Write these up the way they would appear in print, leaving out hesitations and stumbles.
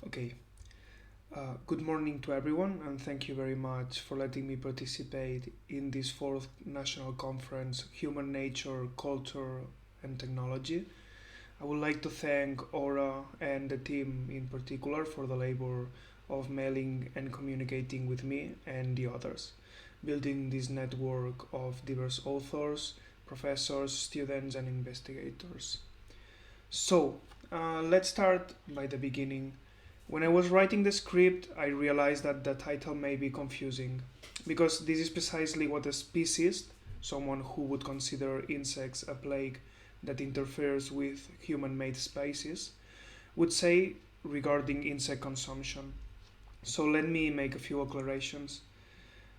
Okay. Good morning to everyone, and thank you very much for letting me participate in this fourth national conference, Human Nature, Culture, and Technology. I would like to thank Aura and the team in particular for the labor of mailing and communicating with me and the others, building this network of diverse authors, professors, students, and investigators. Let's start by the beginning. When I was writing the script, I realized that the title may be confusing because this is precisely what a speciesist, someone who would consider insects a plague that interferes with human made species, would say regarding insect consumption. So let me make a few aclarations.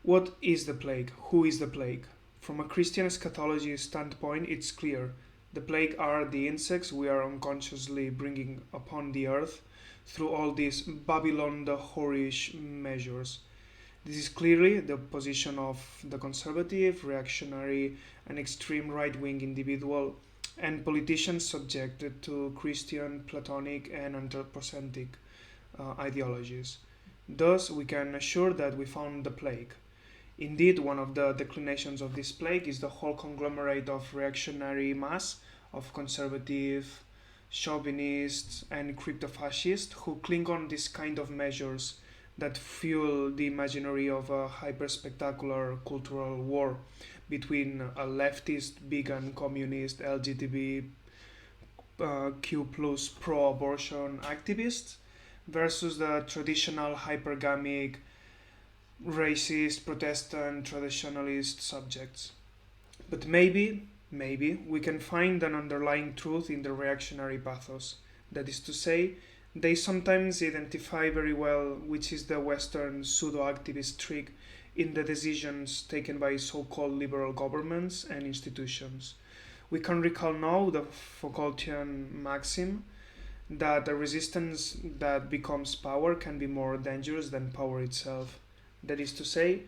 What is the plague? Who is the plague? From a Christian eschatology standpoint, it's clear. The plague are the insects we are unconsciously bringing upon the earth through all these Babylon the whorish measures. This is clearly the position of the conservative, reactionary, and extreme right wing individual and politicians subjected to Christian, Platonic, and anthropocentric ideologies. Thus, we can assure that we found the plague. Indeed, one of the declinations of this plague is the whole conglomerate of reactionary mass of conservative, chauvinists, and crypto-fascists who cling on this kind of measures that fuel the imaginary of a hyper-spectacular cultural war between a leftist, vegan, communist, LGBTQ plus pro-abortion activists versus the traditional hypergamic, racist, Protestant, traditionalist subjects. But maybe, we can find an underlying truth in the reactionary pathos. That is to say, they sometimes identify very well which is the Western pseudo activist trick in the decisions taken by so called liberal governments and institutions. We can recall now the Foucaultian maxim that a resistance that becomes power can be more dangerous than power itself. That is to say,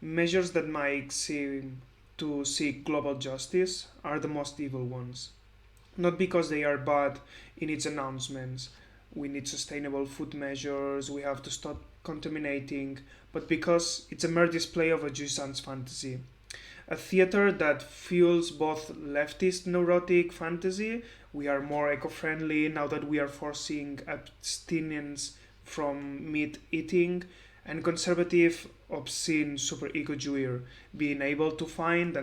measures that might seem to seek global justice are the most evil ones. Not because they are bad in its announcements, we need sustainable food measures, we have to stop contaminating, but because it's a mere display of a Jouissance fantasy. A theater that fuels both leftist neurotic fantasy, we are more eco friendly now that we are forcing abstinence from meat eating, and conservative, obscene super ego Jewer being able to fight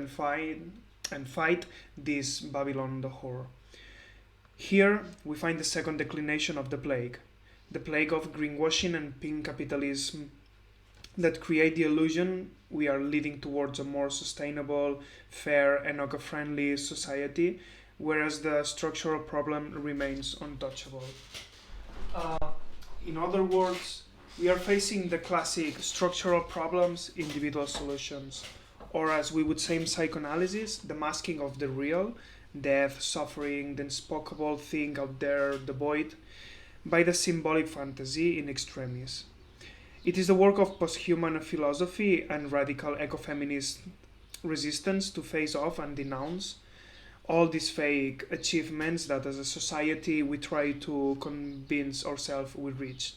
this Babylon the whore. Here we find the second declination of the plague of greenwashing and pink capitalism that create the illusion we are leading towards a more sustainable, fair, and eco-friendly society, whereas the structural problem remains untouchable. Uh, in other words, we are facing the classic structural problems, individual solutions, or as we would say in psychoanalysis, the masking of the real, death, suffering, the unspeakable thing out there, the void, by the symbolic fantasy in extremis. It is the work of posthuman philosophy and radical ecofeminist resistance to face off and denounce all these fake achievements that as a society we try to convince ourselves we reach.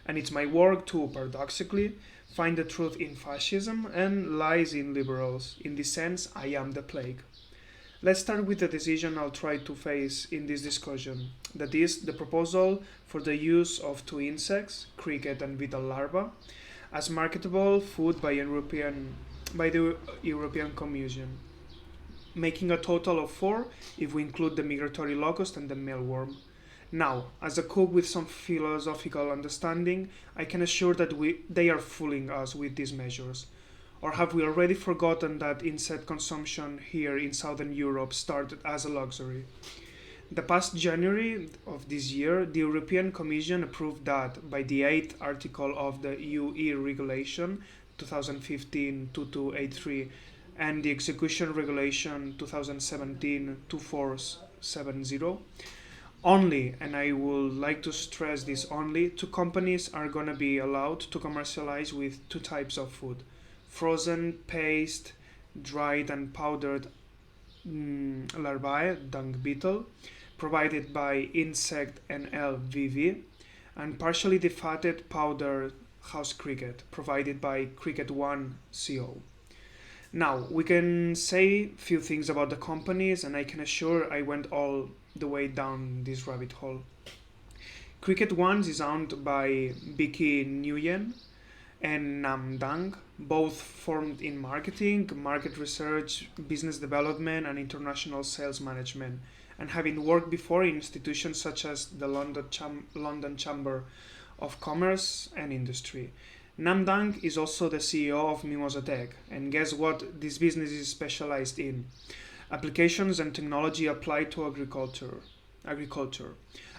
And it's my work to, paradoxically, find the truth in fascism and lies in liberals. In this sense, I am the plague. Let's start with the decision I'll try to face in this discussion. That is, the proposal for the use of two insects, cricket and beetle larva, as marketable food by the European Commission, making a total of four if we include the migratory locust and the mealworm. Now, as a cook with some philosophical understanding, I can assure that they are fooling us with these measures. Or have we already forgotten that insect consumption here in Southern Europe started as a luxury? The past January of this year, the European Commission approved that, by the 8th article of the UE Regulation 2015-2283 and the Execution Regulation 2017-2470, only, and I would like to stress this only, two companies are gonna be allowed to commercialize with two types of food: frozen, paste, dried and powdered larvae, dung beetle, provided by Insect NLVV, and partially defatted powder house cricket provided by Cricket One CO. Now, we can say few things about the companies, and I can assure I went all the way down this rabbit hole. Cricket One is owned by Vicky Nguyen and Nam Dang, both formed in marketing, market research, business development, and international sales management, and having worked before in institutions such as the London Chamber of Commerce and Industry. Nam Dang is also the CEO of Mimosa Tech, and guess what this business is specialized in? Applications and technology applied to agriculture.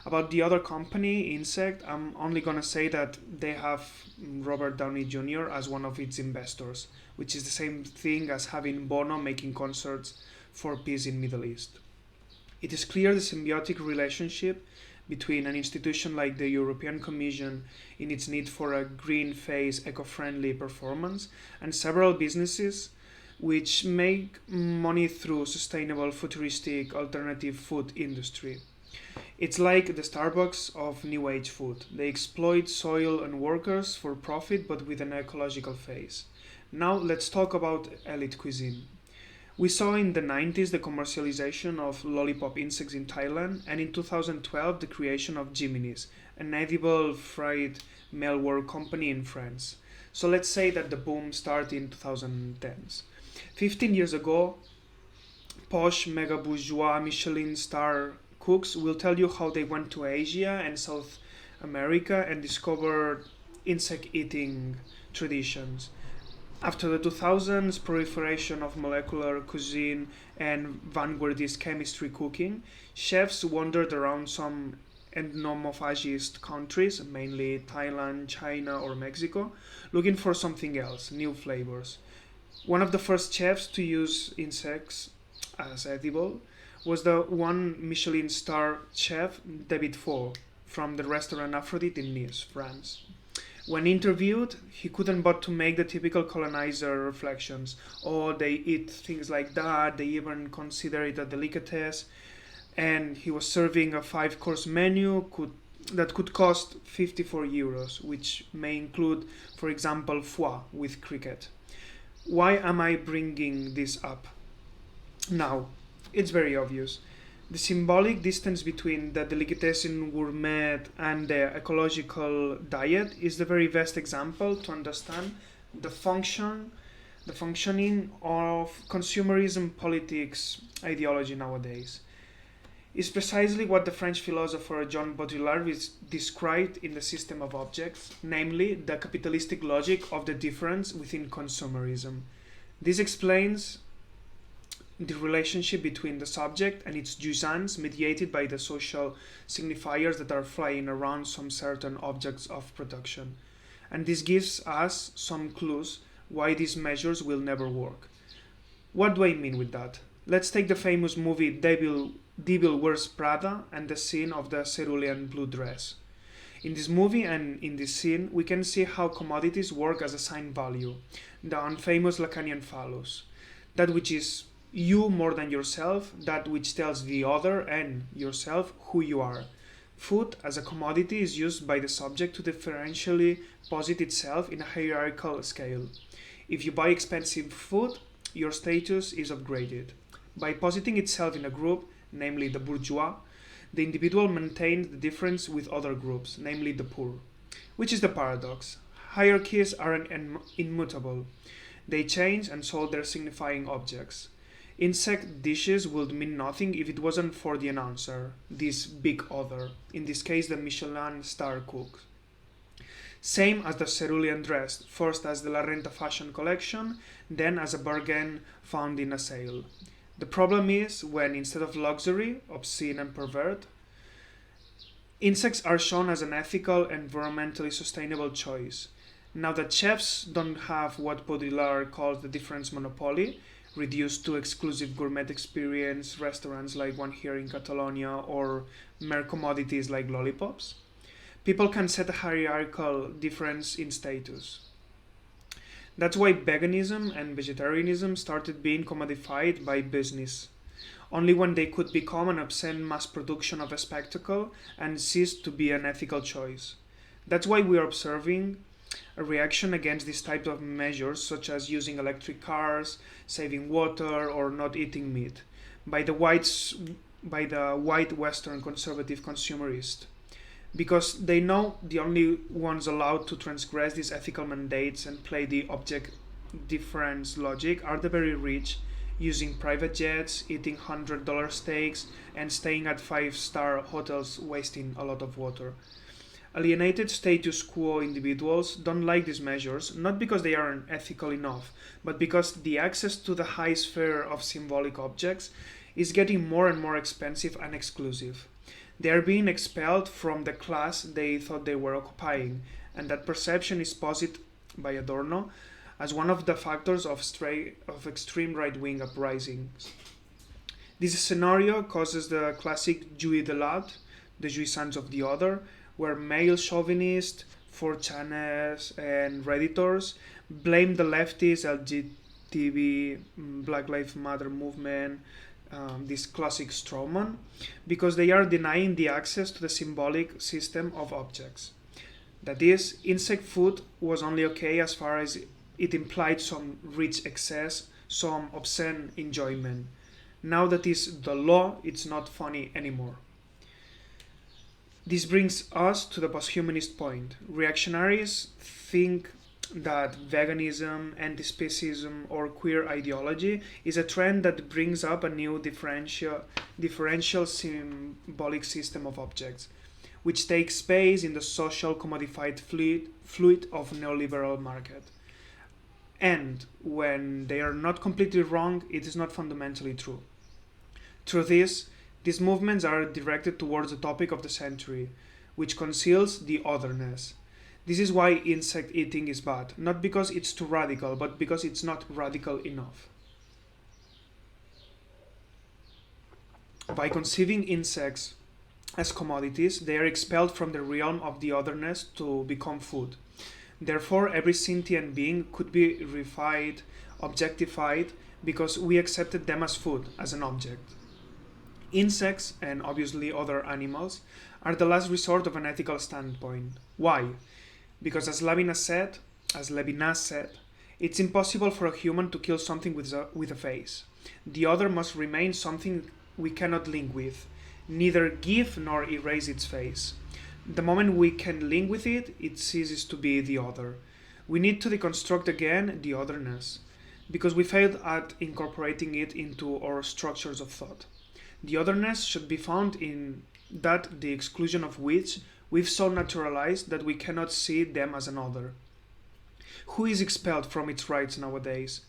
About the other company, Insect, I'm only gonna say that they have Robert Downey Jr. as one of its investors, which is the same thing as having Bono making concerts for peace in Middle East. It is clear the symbiotic relationship between an institution like the European Commission in its need for a green-face, eco-friendly performance, and several businesses which make money through sustainable, futuristic, alternative food industry. It's like the Starbucks of New Age food. They exploit soil and workers for profit, but with an ecological face. Now let's talk about elite cuisine. We saw in the 90s the commercialization of lollipop insects in Thailand, and in 2012 the creation of Jiminy's, an edible fried mealworm company in France. So let's say that the boom started in 2010s. 15 years ago, posh mega bourgeois Michelin star cooks will tell you how they went to Asia and South America and discovered insect eating traditions. After the 2000s proliferation of molecular cuisine and vanguardist chemistry cooking, chefs wandered around some ethnomophagist countries, mainly Thailand, China, or Mexico, looking for something else, new flavors. One of the first chefs to use insects as edible was the one Michelin star chef David Faux from the restaurant Aphrodite in Nice, France. When interviewed, he couldn't but to make the typical colonizer reflections. Oh, they eat things like that, they even consider it a delicatessen, and he was serving a 5-course menu that could cost 54 euros, which may include, for example, foie with cricket. Why am I bringing this up? Now, it's very obvious. The symbolic distance between the delicatessen gourmet and the ecological diet is the very best example to understand the functioning of consumerism politics ideology nowadays. Is precisely what the French philosopher Jean Baudrillard described in the System of Objects, namely the capitalistic logic of the difference within consumerism. This explains the relationship between the subject and its jouissance mediated by the social signifiers that are flying around some certain objects of production. And this gives us some clues why these measures will never work. What do I mean with that? Let's take the famous movie Devil Wears Prada and the scene of the cerulean blue dress. In this movie and in this scene, we can see how commodities work as a sign value, the unfamous Lacanian phallus, that which is you more than yourself, that which tells the other and yourself who you are. Food as a commodity is used by the subject to differentially posit itself in a hierarchical scale. If you buy expensive food, your status is upgraded. By positing itself in a group, namely the bourgeois, the individual maintains the difference with other groups, namely the poor. Which is the paradox. Hierarchies are immutable. They change and so their signifying objects. Insect dishes would mean nothing if it wasn't for the announcer, this big other, in this case the Michelin star cook. Same as the cerulean dress, first as the La Renta fashion collection, then as a bargain found in a sale. The problem is when instead of luxury, obscene and pervert, insects are shown as an ethical, environmentally sustainable choice. Now that chefs don't have what Baudrillard calls the difference monopoly, reduced to exclusive gourmet experience restaurants like one here in Catalonia or mere commodities like lollipops, people can set a hierarchical difference in status. That's why veganism and vegetarianism started being commodified by business, only when they could become an obscene mass production of a spectacle and ceased to be an ethical choice. That's why we are observing a reaction against these types of measures, such as using electric cars, saving water, or not eating meat, by the white Western conservative consumerist, because they know the only ones allowed to transgress these ethical mandates and play the object difference logic are the very rich, using private jets, eating $100 steaks, and staying at five-star hotels, wasting a lot of water. Alienated status quo individuals don't like these measures, not because they aren't ethical enough, but because the access to the high sphere of symbolic objects is getting more and more expensive and exclusive. They are being expelled from the class they thought they were occupying, and that perception is posited by Adorno as one of the factors of extreme right-wing uprisings. This scenario causes the classic Jouy de l'autre, the jouissance of the other, where male chauvinists, 4chaners, and Redditors blame the leftist LGBT, Black Lives Matter movement, this classic strawman, because they are denying the access to the symbolic system of objects. That is, insect food was only okay as far as it implied some rich excess, some obscene enjoyment. Now that is the law, it's not funny anymore. This brings us to the posthumanist point. Reactionaries think that veganism, anti-speciesism, or queer ideology is a trend that brings up a new differential symbolic system of objects, which takes space in the social commodified fluid of neoliberal market. And when they are not completely wrong, it is not fundamentally true. Through this, these movements are directed towards the topic of the century, which conceals the otherness. This is why insect eating is bad, not because it's too radical, but because it's not radical enough. By conceiving insects as commodities, they are expelled from the realm of the otherness to become food. Therefore, every sentient being could be reified, objectified, because we accepted them as food, as an object. Insects, and obviously other animals, are the last resort of an ethical standpoint. Why? Because as Levinas said, it's impossible for a human to kill something with a face. The other must remain something we cannot link with, neither give nor erase its face. The moment we can link with it, it ceases to be the other. We need to deconstruct again the otherness, because we failed at incorporating it into our structures of thought. The otherness should be found in that the exclusion of which we've so naturalized that we cannot see them as an other. Who is expelled from its rights nowadays?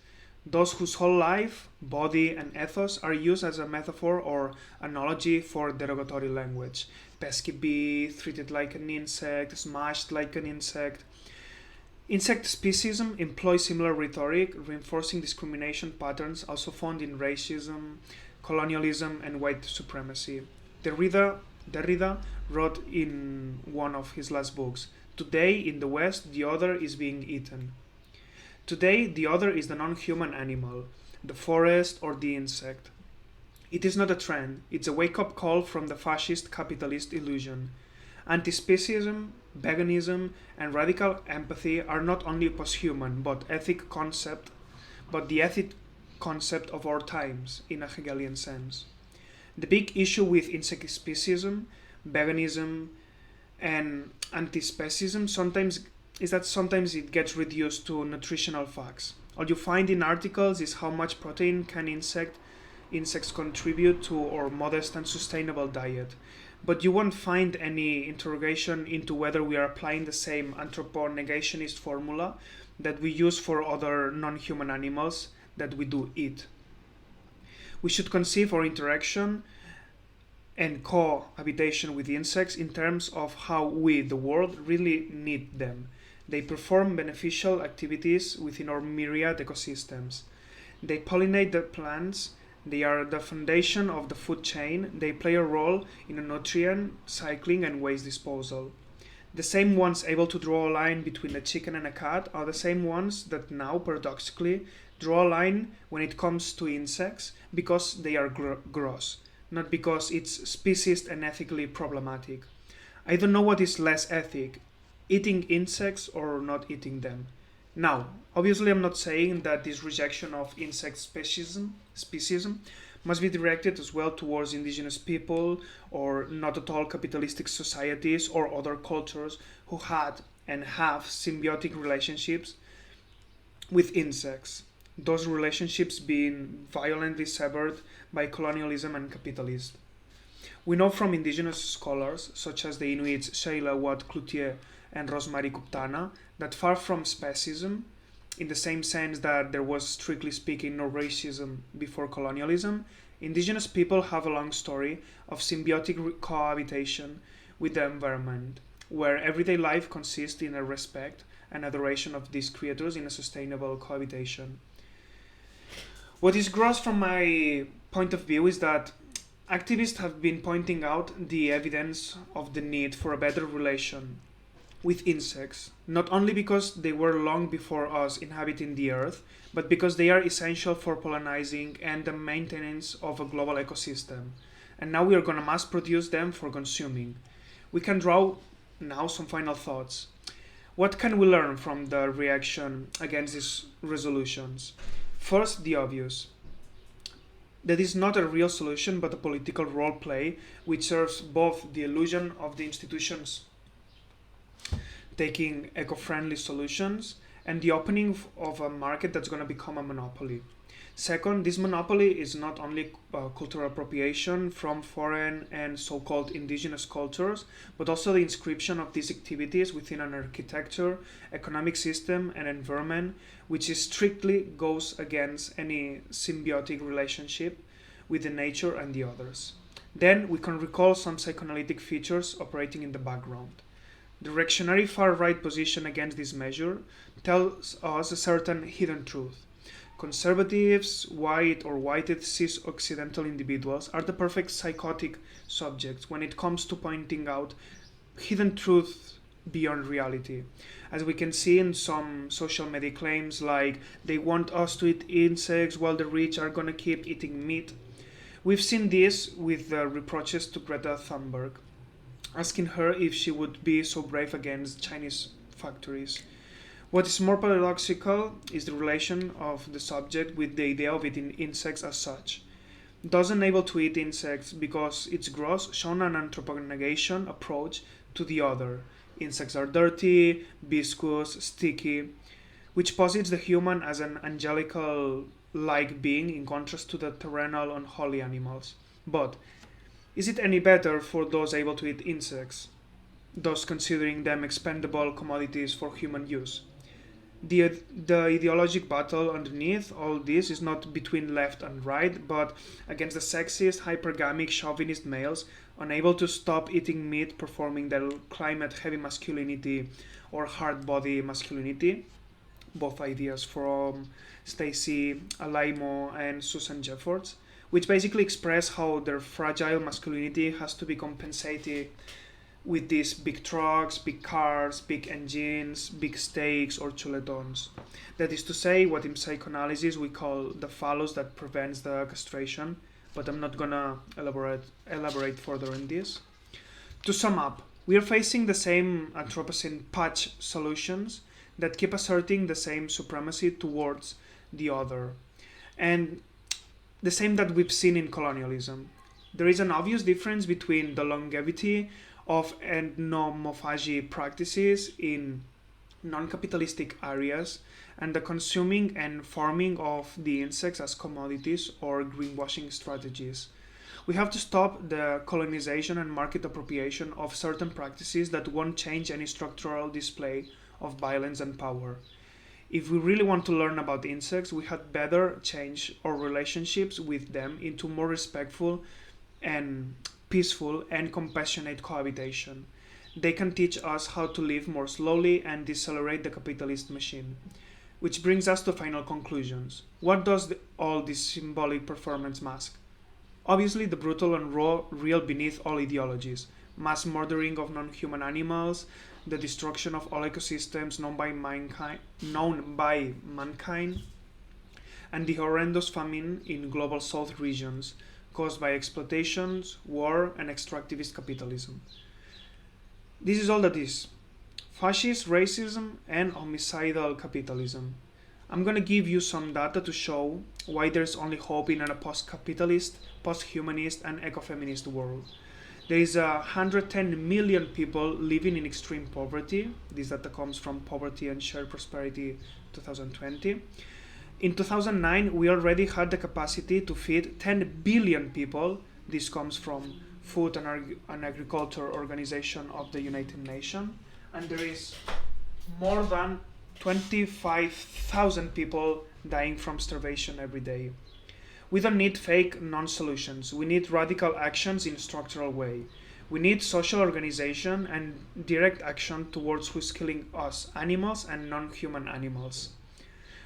Those whose whole life, body, and ethos are used as a metaphor or analogy for derogatory language. Pesky bee, treated like an insect, smashed like an insect. Insect speciesism employs similar rhetoric, reinforcing discrimination patterns also found in racism, colonialism, and white supremacy. Derrida wrote in one of his last books, "Today, in the West, the other is being eaten." Today, the other is the non-human animal, the forest or the insect. It is not a trend, it's a wake-up call from the fascist capitalist illusion. Anti-speciesism, veganism, and radical empathy are not only posthuman, but the ethic concept of our times, in a Hegelian sense. The big issue with insect speciesism, veganism, and anti-speciesism sometimes it gets reduced to nutritional facts. All you find in articles is how much protein can insects contribute to our modest and sustainable diet. But you won't find any interrogation into whether we are applying the same anthroponegationist formula that we use for other non-human animals that we do eat. We should conceive our interaction and cohabitation with insects in terms of how we, the world, really need them. They perform beneficial activities within our myriad ecosystems. They pollinate the plants, they are the foundation of the food chain, they play a role in nutrient cycling and waste disposal. The same ones able to draw a line between a chicken and a cat are the same ones that now, paradoxically, draw a line when it comes to insects because they are gross, not because it's speciesist and ethically problematic. I don't know what is less ethic, eating insects or not eating them. Now, obviously, I'm not saying that this rejection of insect speciesism must be directed as well towards indigenous people or not at all capitalistic societies or other cultures who had and have symbiotic relationships with insects, those relationships being violently severed by colonialism and capitalism. We know from indigenous scholars, such as the Inuits Sheila Watt Cloutier and Rosemary Kuptana, that far from speciesism, in the same sense that there was, strictly speaking, no racism before colonialism, indigenous people have a long story of symbiotic cohabitation with the environment, where everyday life consists in a respect and adoration of these creatures in a sustainable cohabitation. What is gross from my point of view is that activists have been pointing out the evidence of the need for a better relation with insects, not only because they were long before us inhabiting the earth, but because they are essential for pollinizing and the maintenance of a global ecosystem. And now we are going to mass produce them for consuming. We can draw now some final thoughts. What can we learn from the reaction against these resolutions? First, the obvious. That is not a real solution but a political role play which serves both the illusion of the institutions taking eco-friendly solutions and the opening of a market that's going to become a monopoly. Second, this monopoly is not only cultural appropriation from foreign and so-called indigenous cultures, but also the inscription of these activities within an architecture, economic system, and environment which strictly goes against any symbiotic relationship with the nature and the others. Then we can recall some psychoanalytic features operating in the background. The reactionary far-right position against this measure tells us a certain hidden truth. Conservatives, white or whited cis-occidental individuals are the perfect psychotic subjects when it comes to pointing out hidden truths beyond reality. As we can see in some social media claims like they want us to eat insects while the rich are gonna keep eating meat. We've seen this with the reproaches to Greta Thunberg, asking her if she would be so brave against Chinese factories. What is more paradoxical is the relation of the subject with the idea of eating insects as such. Those unable to eat insects because it's gross shown an anthropogenic approach to the other. Insects are dirty, viscous, sticky, which posits the human as an angelical-like being in contrast to the terrenal, unholy animals. But is it any better for those able to eat insects, thus considering them expendable commodities for human use? The ideologic battle underneath all this is not between left and right, but against the sexist, hypergamic, chauvinist males unable to stop eating meat, performing their climate-heavy masculinity or hard-body masculinity, both ideas from Stacey Alaimo and Susan Jeffords, which basically express how their fragile masculinity has to be compensated with these big trucks, big cars, big engines, big steaks, or chuletons. That is to say, what in psychoanalysis we call the phallus that prevents the castration, but I'm not gonna elaborate further on this. To sum up, we are facing the same Anthropocene patch solutions that keep asserting the same supremacy towards the other, and the same that we've seen in colonialism. There is an obvious difference between the longevity of entomophagy practices in non-capitalistic areas and the consuming and farming of the insects as commodities or greenwashing strategies. We have to stop the colonization and market appropriation of certain practices that won't change any structural display of violence and power. If we really want to learn about insects, we had better change our relationships with them into more respectful and peaceful and compassionate cohabitation. They can teach us how to live more slowly and decelerate the capitalist machine. Which brings us to final conclusions. What does all this symbolic performance mask? Obviously, the brutal and raw real beneath all ideologies. Mass murdering of non-human animals, the destruction of all ecosystems known by mankind, and the horrendous famine in global south regions caused by exploitations, war, and extractivist capitalism. This is all that is. fascist racism and homicidal capitalism. I'm gonna give you some data to show why there's only hope in a post-capitalist, post-humanist, and ecofeminist world. There is 110 million people living in extreme poverty. This data comes from Poverty and Shared Prosperity 2020. In 2009, we already had the capacity to feed 10 billion people. This comes from Food and Agriculture Organization of the United Nations. And there is more than 25,000 people dying from starvation every day. We don't need fake non-solutions. We need radical actions in a structural way. We need social organization and direct action towards who's killing us, animals and non-human animals.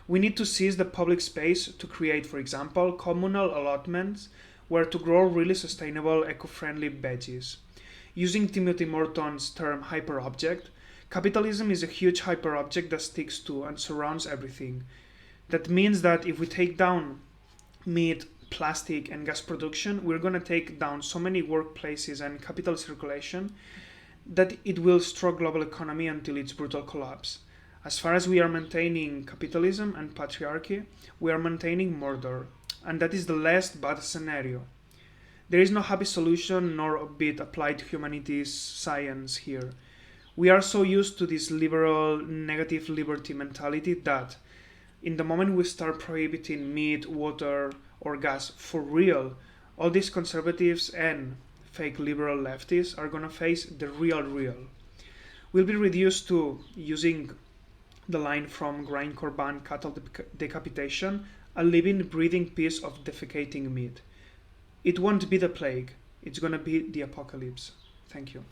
We need to seize the public space to create, for example, communal allotments where to grow really sustainable, eco-friendly veggies. Using Timothy Morton's term hyperobject, capitalism is a huge hyperobject that sticks to and surrounds everything. That means that if we take down meat, plastic, and gas production, we're going to take down so many workplaces and capital circulation that it will stroke global economy until its brutal collapse. As far as we are maintaining capitalism and patriarchy, we are maintaining murder, and that is the last bad scenario. There is no happy solution nor upbeat applied humanities science here. We are so used to this liberal, negative liberty mentality that in the moment we start prohibiting meat, water, or gas for real, all these conservatives and fake liberal leftists are gonna face the real. We'll be reduced to using the line from Grain Corban cattle decapitation, a living, breathing piece of defecating meat. It won't be the plague, it's gonna be the apocalypse. Thank you.